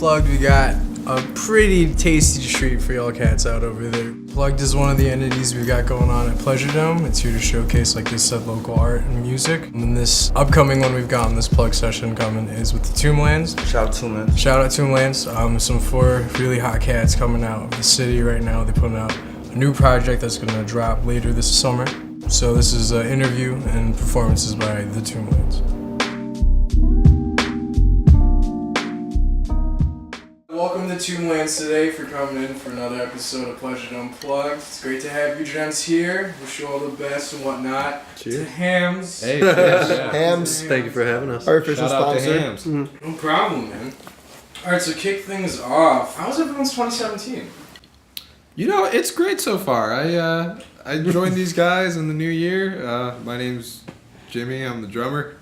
Plugged, we got a pretty tasty treat for y'all cats out over there. Plugged is one of the entities we got going on at Pleasuredome. It's here to showcase, like they said, local art and music. And this upcoming one we've got on this plug session coming is with the Tomblands. Shout out Tomblands. Shout out Tomblands. Some 4 really hot cats coming out of the city right now. They're putting out a new project that's gonna drop later this summer. So this is an interview and performances by the Tomblands. Welcome to Tomblands today for coming in for another episode of Pleasuredome Plugged. It's great to have you gents here. Wish you all the best and whatnot. Cheers. To Hams. Hey, Hams. Thank you for having us. Our official Shout out to sponsor. Hams. No problem, man. Alright, so kick things off. How was everyone's 2017? You know, it's great so far. I joined these guys in the new year. My name's Jimmy. I'm the drummer.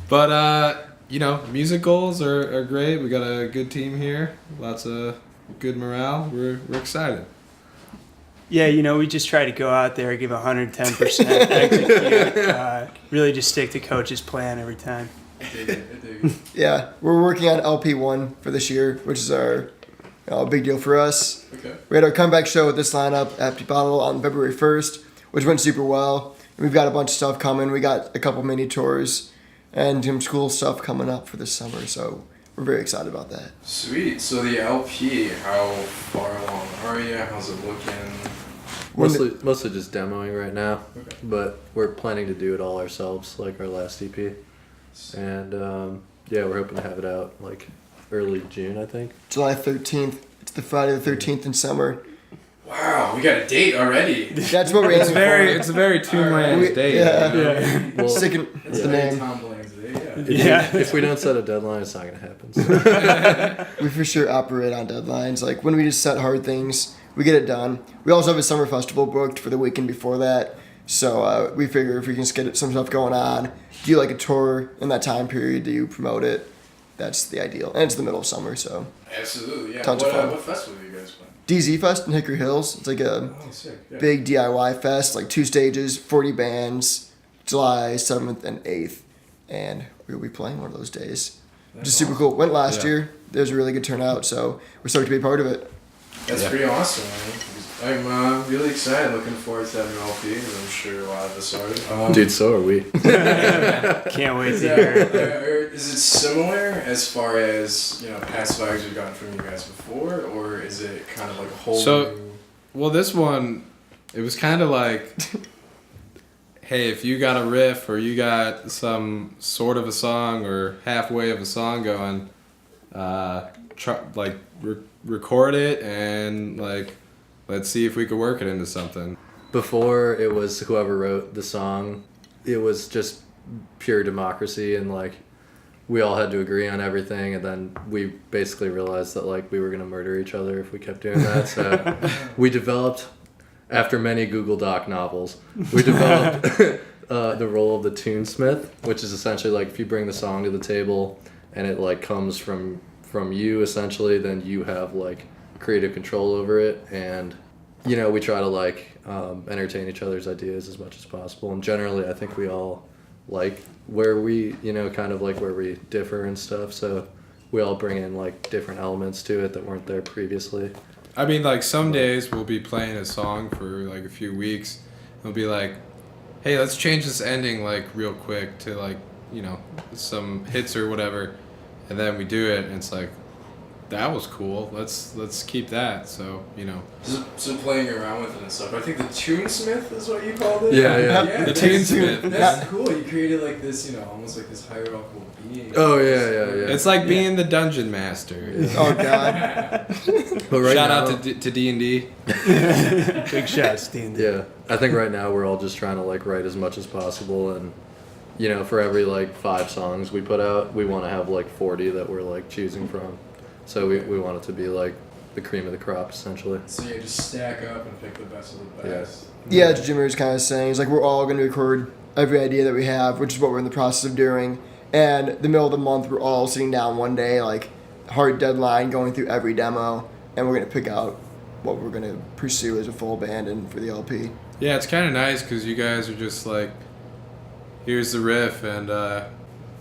But you know, music goals are great. We got a good team here. Lots of good morale. We're excited. Yeah, you know, we just try to go out there, give 110%, execute, really just stick to coach's plan every time. I dig it. Yeah, we're working on LP1 for this year, which is our big deal for us. Okay. We had our comeback show with this lineup at Bottle on February 1st, which went super well. And we've got a bunch of stuff coming. We got a couple mini tours and some cool stuff coming up for this summer, so we're very excited about that. Sweet. So the LP, how far along are you? How's it looking? Mostly just demoing right now, Okay. but we're planning to do it all ourselves, like our last EP. And yeah, we're hoping to have it out like early June, I think. July 13th. It's the Friday the 13th in summer. Wow, we got a date already. That's what we're aiming for. It's a very Tomblands day. Yeah. You know? Yeah. Well, Sticking, it's the name. Tomblands Day, yeah. if we don't set a deadline, it's not gonna happen. So. We for sure operate on deadlines. Like when we just set hard things, we get it done. We also have a summer festival booked for the weekend before that. So we figure if we can just get some stuff going on, do like a tour in that time period, do you promote it? That's the ideal. And it's the middle of summer, so. Absolutely, yeah. Tons of fun. What festival are you guys playing? DZ Fest in Hickory Hills. It's like a Oh, sick. Yeah. big DIY fest, like 2 stages, 40 bands, July 7th and 8th. And we'll be playing one of those days. That's Just super awesome. cool. Went last Yeah. year. There was a really good turnout, so we're stoked to be a part of it. That's Yeah. pretty awesome, man. I'm really excited, looking forward to that new LP, as I'm sure a lot of us are. Dude, so are we. Can't wait Is, to hear it. is it similar as far as, you know, past vibes we've gotten from you guys before, or is it kind of like a whole So- new... Well, this one, it was kind of like, hey, if you got a riff or you got some sort of a song or halfway of a song going, record it and like, let's see if we could work it into something. Before it was whoever wrote the song, it was just pure democracy and like we all had to agree on everything, and then we basically realized that like we were gonna murder each other if we kept doing that. So we developed, after many Google Doc novels, we developed the role of the tunesmith, which is essentially like if you bring the song to the table and it like comes from you essentially, then you have like creative control over it, and you know we try to like entertain each other's ideas as much as possible, and generally I think we all like where we, you know, kind of like where we differ and stuff, so we all bring in like different elements to it that weren't there previously. I mean, like some days we'll be playing a song for like a few weeks. We'll be like, hey, let's change this ending like real quick to like, you know, some hits or whatever. And then we do it and it's like, that was cool. Let's keep that. So, you know. So playing around with it and stuff. I think the tunesmith is what you called it? Yeah. The that's- tunesmith. That's cool. You created like this, you know, almost like this hierarchical being. Oh, yeah. It's like being the dungeon master. Oh, God. But right Shout now, out to D&D. Big shots, D&D. yeah, I think right now we're all just trying to like write as much as possible, and you know, for every like 5 songs we put out, we want to have like 40 that we're like choosing from. So we want it to be like the cream of the crop essentially. So yeah, just stack up and pick the best of the best. Yeah, as Jimmy was kind of saying, it's like we're all going to record every idea that we have, which is what we're in the process of doing. And the middle of the month, we're all sitting down one day, like hard deadline, going through every demo, and we're going to pick out what we're going to pursue as a full band and for the LP. Yeah, it's kind of nice because you guys are just like, here's the riff and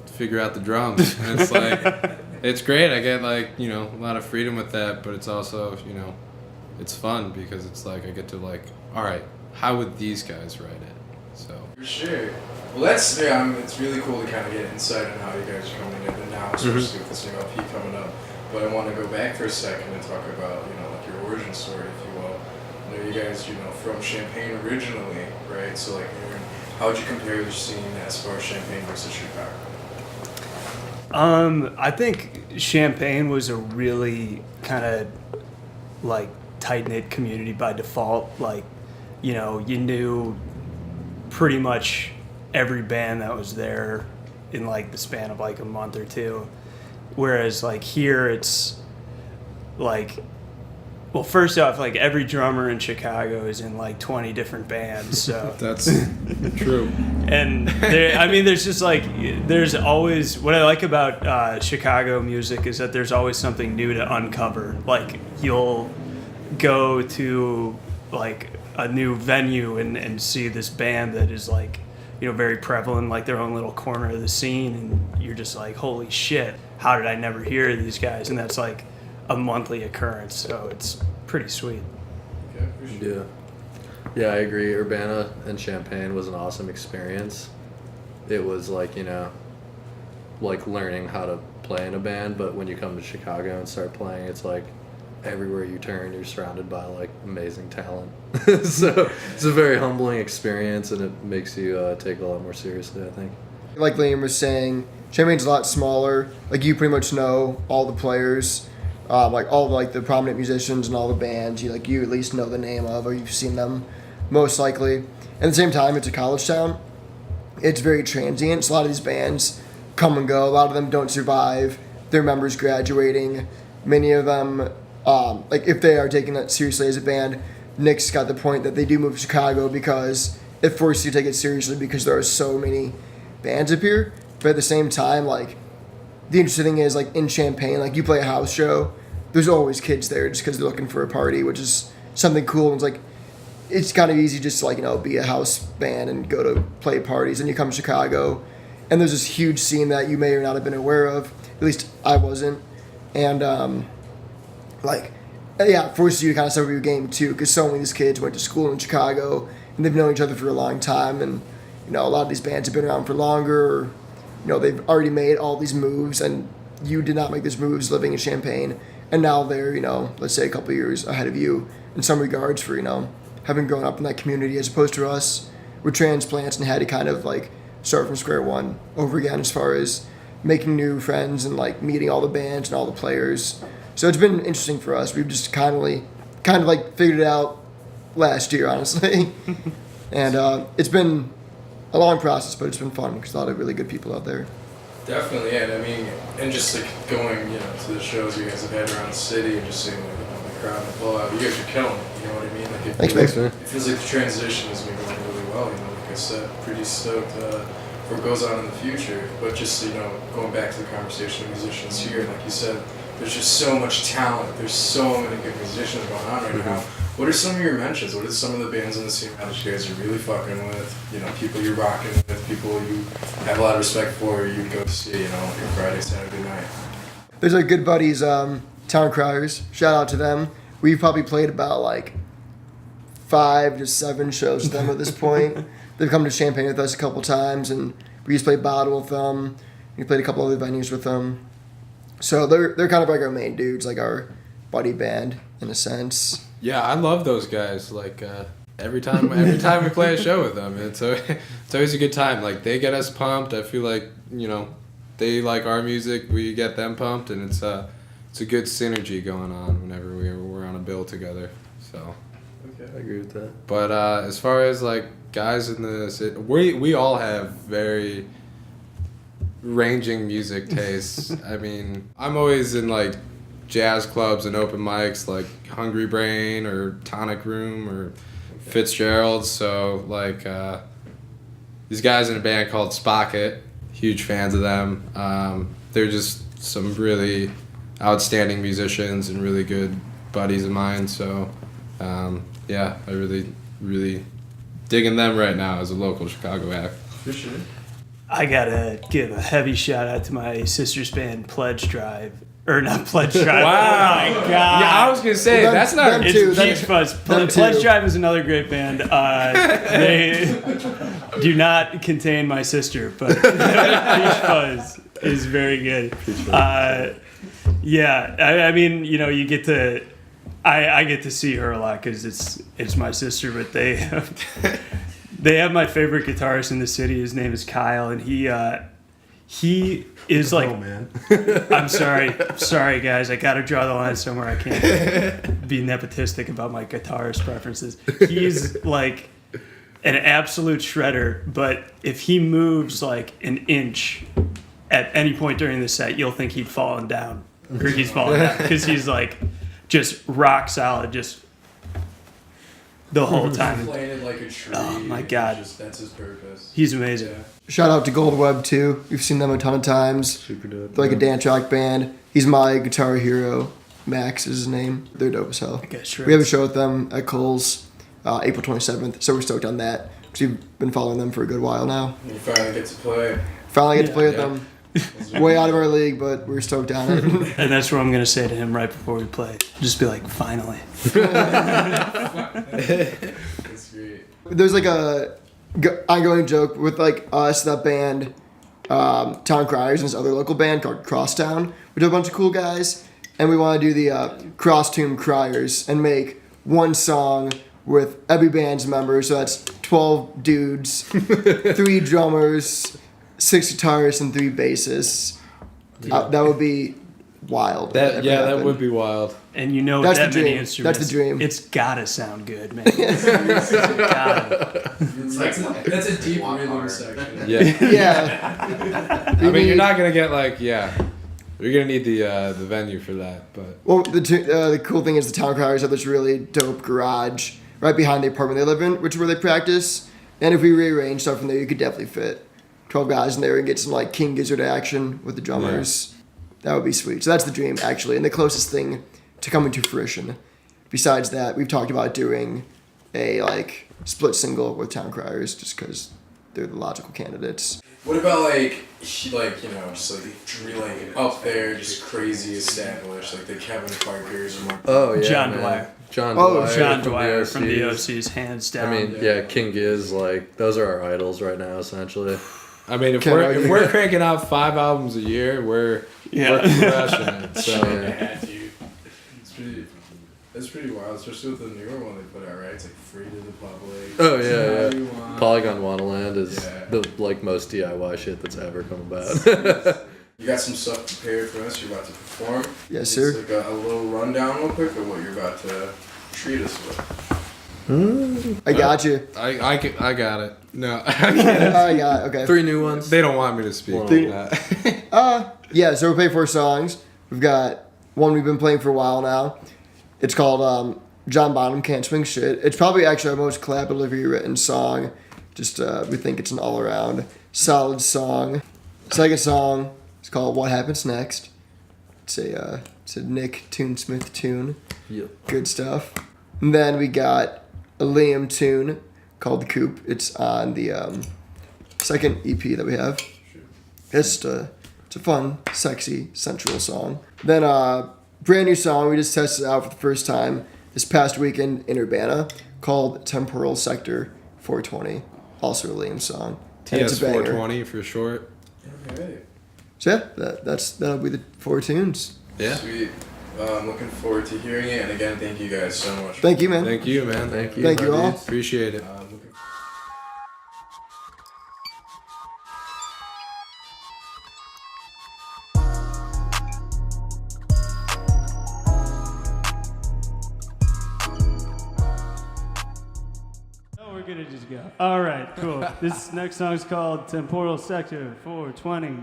figure out the drums. And it's like, It's great. I get like, you know, a lot of freedom with that, but it's also, you know, it's fun because it's like I get to like, all right, how would these guys write it? So For sure. Well, that's it's really cool to kind of get insight on how you guys are coming in, and now especially with this new LP coming up. But I want to go back for a second and talk about like your origin story, if you will. I know you guys from Champaign originally, right? So like, how would you compare the scene as far as Champaign versus Chicago? I think Champaign was a really kind of like tight-knit community by default. Like, you knew pretty much every band that was there in like the span of like a month or two. Whereas like here it's like, well, first off, like every drummer in Chicago is in like 20 different bands. So that's true. And there's just like, there's always, what I like about Chicago music is that there's always something new to uncover. Like you'll go to like a new venue and see this band that is like, very prevalent, like their own little corner of the scene. And you're just like, holy shit, how did I never hear these guys? And that's like a monthly occurrence. So it's pretty sweet. Okay, for sure. Yeah, I agree. Urbana and Champaign was an awesome experience. It was like, like learning how to play in a band, but when you come to Chicago and start playing, it's like everywhere you turn, you're surrounded by like amazing talent. So it's a very humbling experience, and it makes you take it a lot more seriously, I think. Like Liam was saying, Champaign's a lot smaller. Like you pretty much know all the players, like all like the prominent musicians and all the bands. You at least know the name of, or you've seen them, most likely. At the same time, it's a college town. It's very transient. So a lot of these bands come and go. A lot of them don't survive their members graduating. Many of them, like if they are taking that seriously as a band, Nick's got the point that they do move to Chicago because it forces you to take it seriously because there are so many bands up here. But at the same time, like the interesting thing is like in Champaign, like you play a house show, there's always kids there just because they're looking for a party, which is something cool. And it's like it's kind of easy just to like be a house band and go to play parties. And you come to Chicago, and there's this huge scene that you may or not have been aware of. At least I wasn't, and it forces you to kind of step up your game too, because so many of these kids went to school in Chicago and they've known each other for a long time, and a lot of these bands have been around for longer, or they've already made all these moves, and you did not make these moves living in Champaign, and now they're let's say a couple of years ahead of you in some regards for having grown up in that community, as opposed to us, we're transplants and had to kind of like start from square one over again as far as making new friends and like meeting all the bands and all the players. So it's been interesting for us. We've just kind of like figured it out last year, honestly. And it's been a long process, but it's been fun because a lot of really good people out there. Definitely, yeah. I mean, and just like going, to the shows you guys have had around the city and just seeing like the crowd and the blowout. You guys are killing it. You know what I mean? Like Thanks, man. It feels like the transition has been going really well. Like I said, pretty stoked for what goes on in the future. But just going back to the conversation of musicians here, like you said, there's just so much talent. There's so many good musicians going on right now. What are some of your mentions? What are some of the bands in the scene that you guys are really fucking with? People you're rocking with, people you have a lot of respect for, you go see, your Friday, Saturday night. There's our good buddies, Town Criers. Shout out to them. We've probably played about like 5 to 7 shows with them at this point. They've come to Champaign with us a couple times, and we used to play Bottle with them. We played a couple other venues with them. So they're kind of like our main dudes, like our buddy band in a sense. Yeah, I love those guys. Like every time we play a show with them, it's always a good time. Like they get us pumped. I feel like they like our music, we get them pumped, and it's a good synergy going on whenever we're on a bill together. So Okay, I agree with that. But as far as like guys in the city, we all have very ranging music tastes. I mean, I'm always in like jazz clubs and open mics like Hungry Brain or Tonic Room or Fitzgerald's. So like these guys in a band called Spocket, huge fans of them. They're just some really outstanding musicians and really good buddies of mine. So yeah, I really digging them right now as a local Chicago act. For sure. I gotta give a heavy shout out to my sister's band, Pledge Drive. Or not Pledge Drive. Wow. Oh my God. Yeah, I was gonna say Well, that's not. them too. It's Peach Fuzz. Pledge Drive is another great band. They do not contain my sister, but Peach Fuzz is very good. Yeah, I mean, you know, you get to, I get to see her a lot because it's my sister, but they have my favorite guitarist in the city. His name is Kyle, and he is like, Oh man. I'm sorry guys, I gotta draw the line somewhere. I can't be nepotistic about my guitarist preferences. He's like an absolute shredder, but if he moves like an inch at any point during the set, you'll think he's fallen down because he's like just rock solid, just the whole time. Planted like a tree. Oh my God. That's his purpose. He's amazing. Yeah. Shout out to Gold Web too. We've seen them a ton of times. Super dope. They're like a dance rock band. He's my guitar hero. Max is his name. They're dope as hell. Okay, sure. We have a show with them at Cole's April 27th, so we're stoked on that because we've been following them for a good while now. You finally get to play. Finally get to play with Yeah. them. Way out of our league, but we're stoked on it. And that's what I'm gonna say to him right before we play. Just be like, finally. That's great. There's like a ongoing joke with like us, that band, Town Criers, and this other local band called Crosstown. We do a bunch of cool guys, and we want to do the Cross Tomb Criers and make one song with every band's member. So that's 12 dudes, 3 drummers, 6 guitarists, and 3 bassists. That would be wild. That would be wild. And you know, That's with that the many dream. instruments, That's the dream. It's gotta sound good, man. Gotta. That's a deep rhythm section. Yeah. Yeah. I mean, you're not gonna get like you're gonna need the venue for that, but Well, the cool thing is the Town Criers have this really dope garage right behind the apartment they live in, which is where they practice. And if we rearrange stuff from there, you could definitely fit 12 guys in there and get some like King Gizzard action with the drummers. That would be sweet. So that's the dream, actually, and the closest thing to coming to fruition. Besides that, we've talked about doing a like split single with Town Criers just because they're the logical candidates. What about like just like drilling up there, just crazy established, like the Kevin Parkers or Oh yeah. John man. Dwyer. John Oh, Dwyer. John from Dwyer from the OCs. OCs, hands I down. mean, yeah, King Giz, like those are our idols right now, essentially. I mean, if Can't we're argue. cranking out 5 albums a year, we're Yeah. crushing it. So Yeah, dude. It's pretty wild, especially with the newer one they put out, right? It's like free to the public. Oh Do yeah, whatever yeah. you want. Polygon Wonderland is Yeah. the like most DIY shit that's ever come about. You got some stuff prepared for us. You're about to perform. Yes, Just sir. like a little rundown, real quick, of what you're about to treat us with. I got you. I got it. No, I got it. Okay. 3 new ones. they don't want me to speak. Well, Yeah, so we're playing 4 songs. We've got one we've been playing for a while now. It's called John Bonham Can't Swing Shit. It's probably actually our most collaboratively written song. Just we think it's an all-around solid song. Second song is called What Happens Next. It's a Nick Toonsmith tune. Yep. Good stuff. And then we got a Liam tune called The Coop. It's on the second EP that we have. It's a fun, sexy, sensual song. Then brand new song we just tested out for the first time this past weekend in Urbana called Temporal Sector 420. Also a Liam song. And it's TS a banger. 420 for short. Okay. So yeah, that'll be the 4 tunes. Yeah. Sweet. I'm looking forward to hearing it. And again, thank you guys so much. Thank you, man. Thank you, man. Thank you. Thank you all. Appreciate it. Looking Oh, we're gonna just go. All right, cool. This next song is called Temporal Sector 420.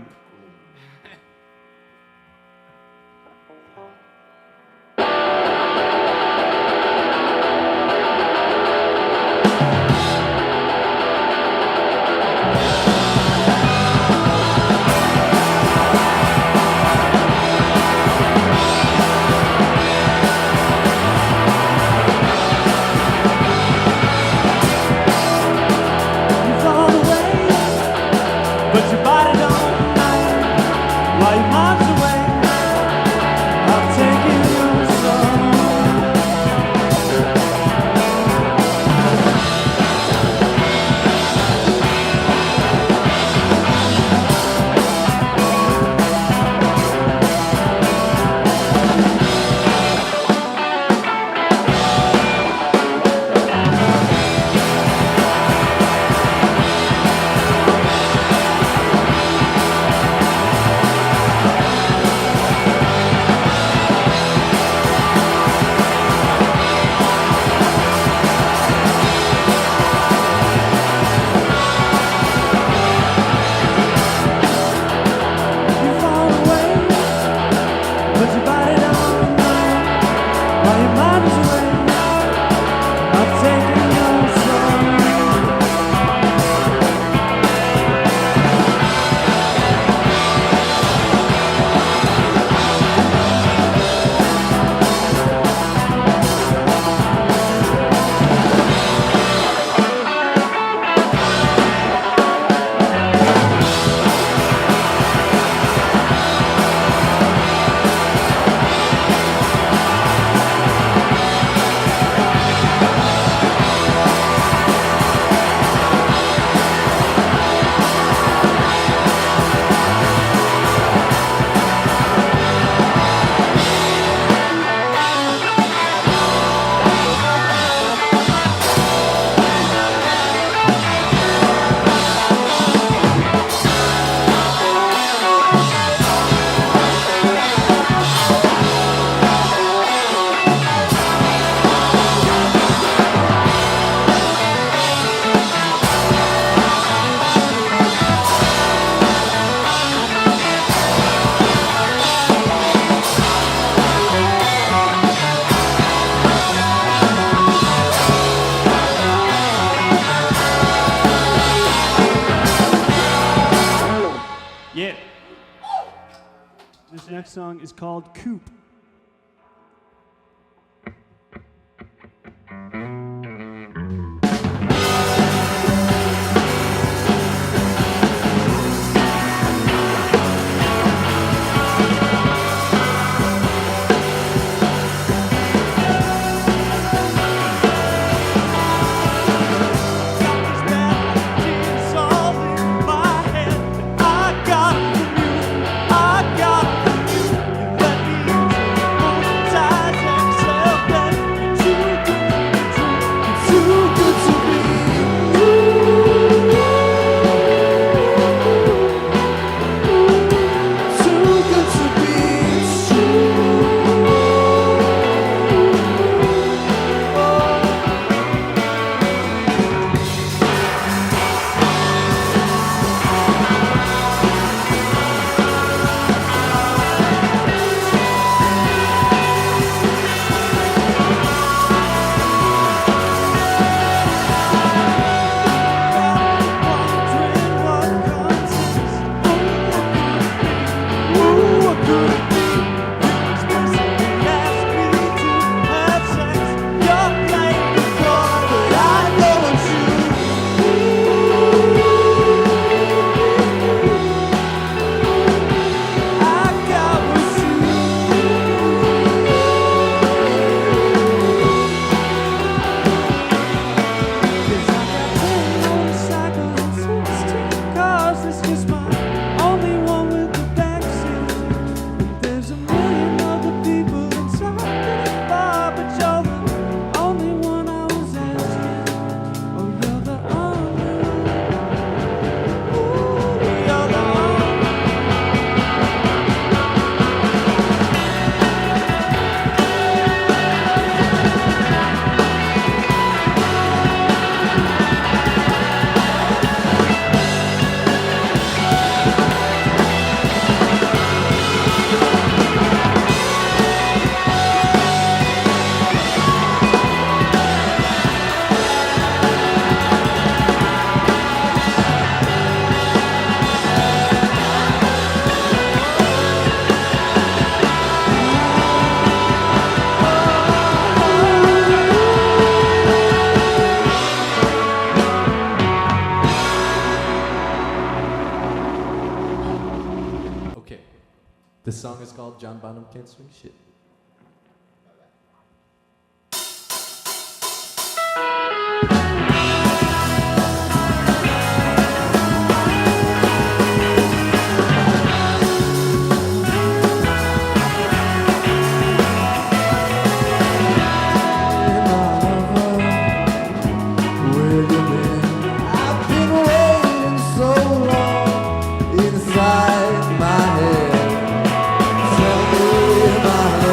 But you might as well. I've taken your soul. Yeah. This next song is called Coop. This song is called John Bonham Can't Swing Shit. Inside my head, tell me my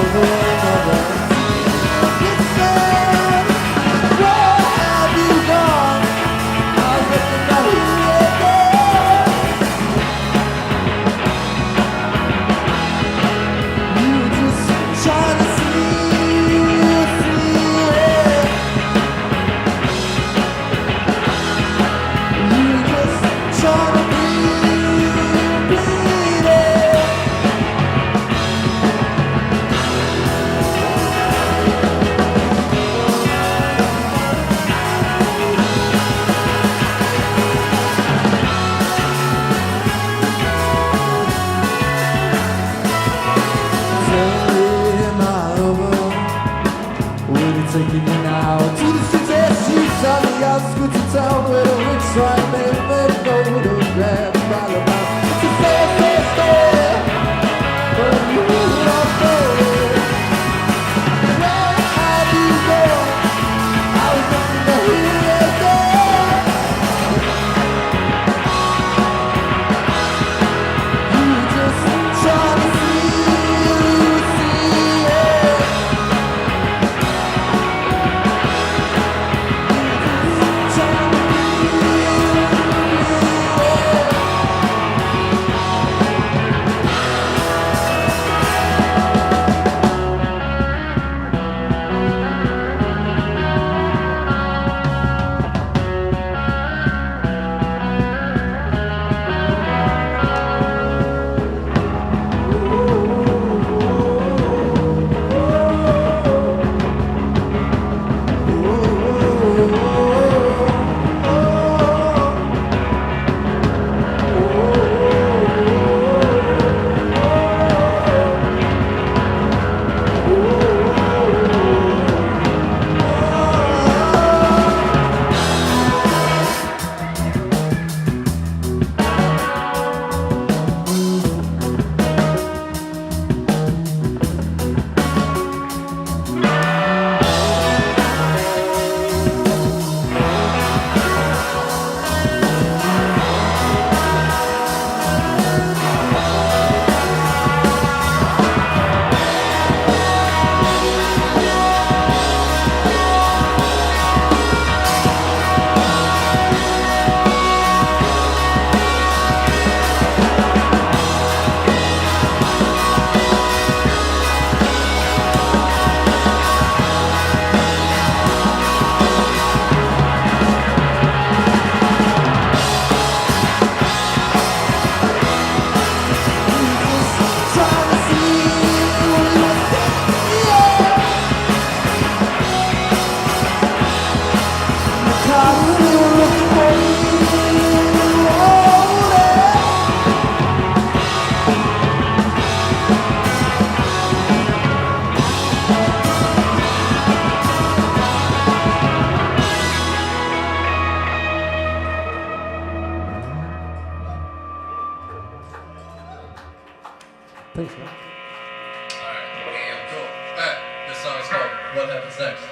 taking you now to the city streets on the outskirts of town where the rich right men made photographs all about. It's a sad, sad story, but you don't know it. Where have you gone? I was looking to hear you again. You just trying to see it. Thanks, man. Alright, cool. Alright, this song is called What Happens Next.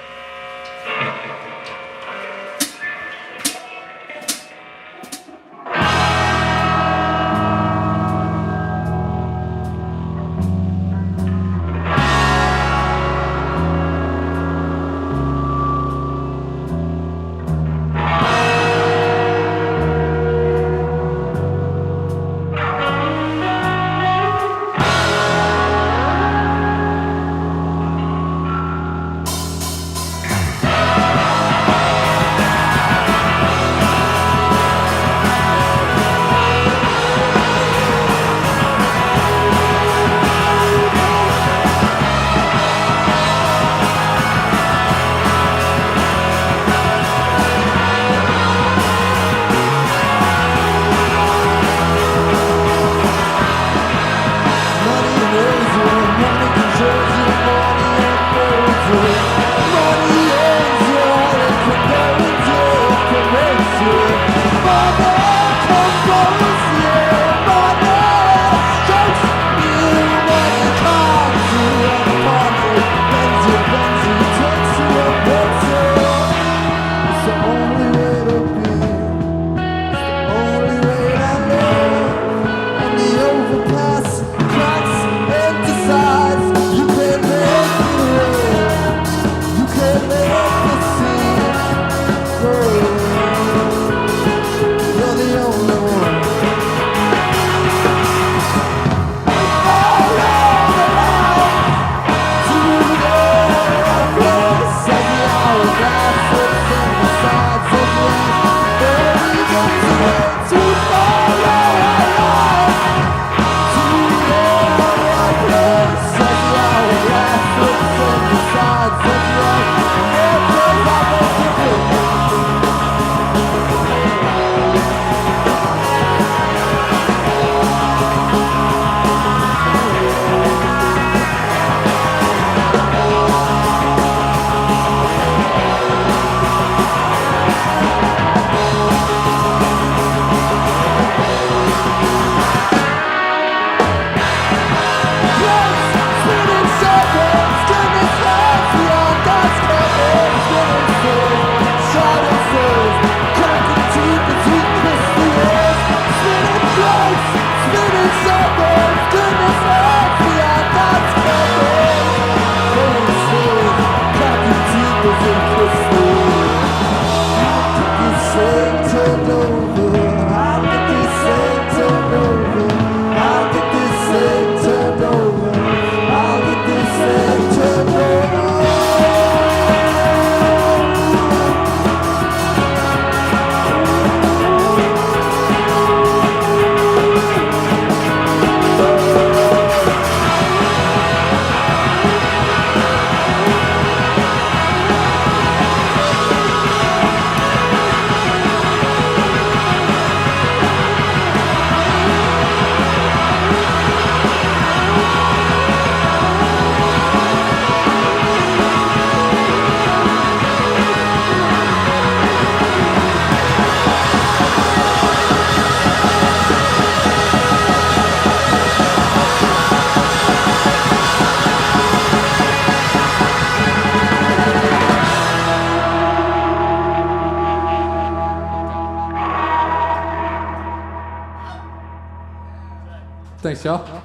Thanks, y'all.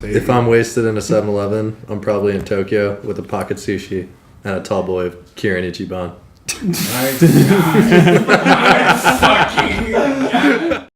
If I'm wasted in a 7-Eleven, I'm probably in Tokyo with a pocket sushi and a tall boy of Kirin Ichiban. My God.